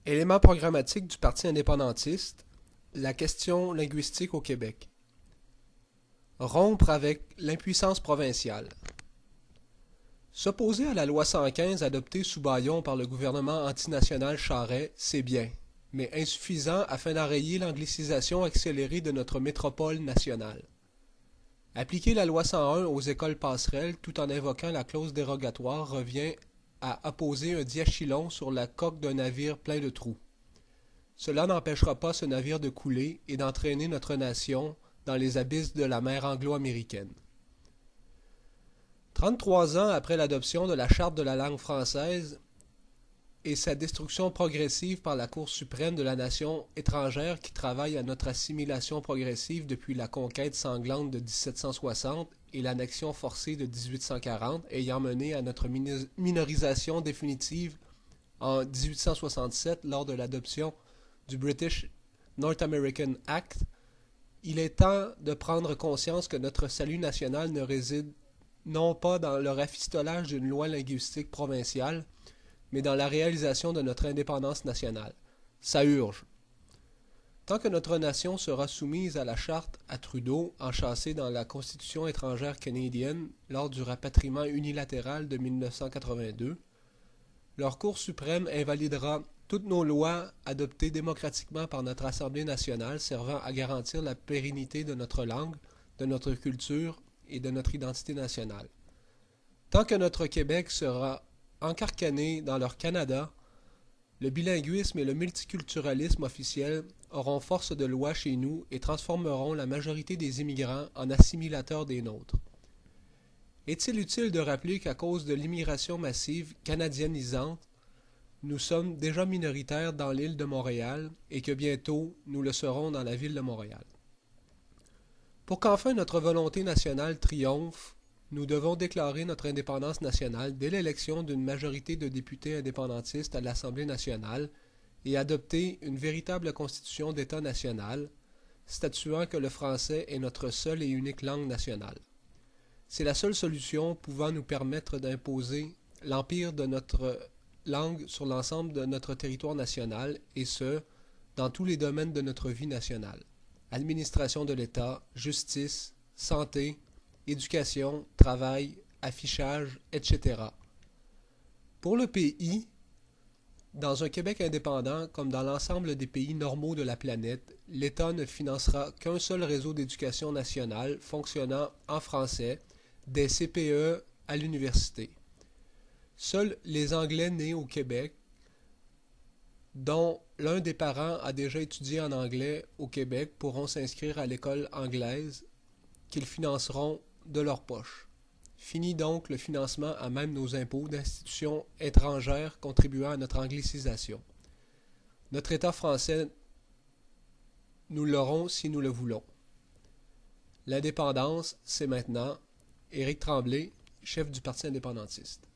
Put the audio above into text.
Élément programmatique du Parti indépendantiste, la question linguistique au Québec. Rompre avec l'impuissance provinciale. S'opposer à la loi 115 adoptée sous bâillon par le gouvernement antinational Charest, c'est bien, mais insuffisant afin d'enrayer l'anglicisation accélérée de notre métropole nationale. Appliquer la loi 101 aux écoles passerelles tout en invoquant la clause dérogatoire revient à apposer un diachylon sur la coque d'un navire plein de trous. Cela n'empêchera pas ce navire de couler et d'entraîner notre nation dans les abysses de la mer anglo-américaine. 33 ans après l'adoption de la Charte de la langue française et sa destruction progressive par la Cour suprême de la nation étrangère qui travaille à notre assimilation progressive depuis la conquête sanglante de 1760 et l'annexion forcée de 1840 ayant mené à notre minorisation définitive en 1867 lors de l'adoption du British North American Act, il est temps de prendre conscience que notre salut national ne réside non pas dans le rafistolage d'une loi linguistique provinciale, mais dans la réalisation de notre indépendance nationale. Ça urge. Tant que notre nation sera soumise à la charte à Trudeau, enchâssée dans la Constitution étrangère canadienne lors du rapatriement unilatéral de 1982, leur Cour suprême invalidera toutes nos lois adoptées démocratiquement par notre Assemblée nationale servant à garantir la pérennité de notre langue, de notre culture et de notre identité nationale. Tant que notre Québec sera encarcané dans leur Canada, le bilinguisme et le multiculturalisme officiel auront force de loi chez nous et transformeront la majorité des immigrants en assimilateurs des nôtres. Est-il utile de rappeler qu'à cause de l'immigration massive canadianisante, nous sommes déjà minoritaires dans l'île de Montréal et que bientôt nous le serons dans la ville de Montréal. Pour qu'enfin notre volonté nationale triomphe, nous devons déclarer notre indépendance nationale dès l'élection d'une majorité de députés indépendantistes à l'Assemblée nationale et adopter une véritable constitution d'État national, statuant que le français est notre seule et unique langue nationale. C'est la seule solution pouvant nous permettre d'imposer l'empire de notre langue sur l'ensemble de notre territoire national, et ce, dans tous les domaines de notre vie nationale. Administration de l'État, justice, santé, éducation, travail, affichage, etc. Pour le pays, dans un Québec indépendant comme dans l'ensemble des pays normaux de la planète, l'État ne financera qu'un seul réseau d'éducation nationale fonctionnant en français, des CPE à l'université. Seuls les Anglais nés au Québec, dont l'un des parents a déjà étudié en anglais au Québec, pourront s'inscrire à l'école anglaise qu'ils financeront de leur poche. Fini donc le financement à même nos impôts d'institutions étrangères contribuant à notre anglicisation. Notre État français, nous l'aurons si nous le voulons. L'indépendance, c'est maintenant. Éric Tremblay, chef du Parti indépendantiste.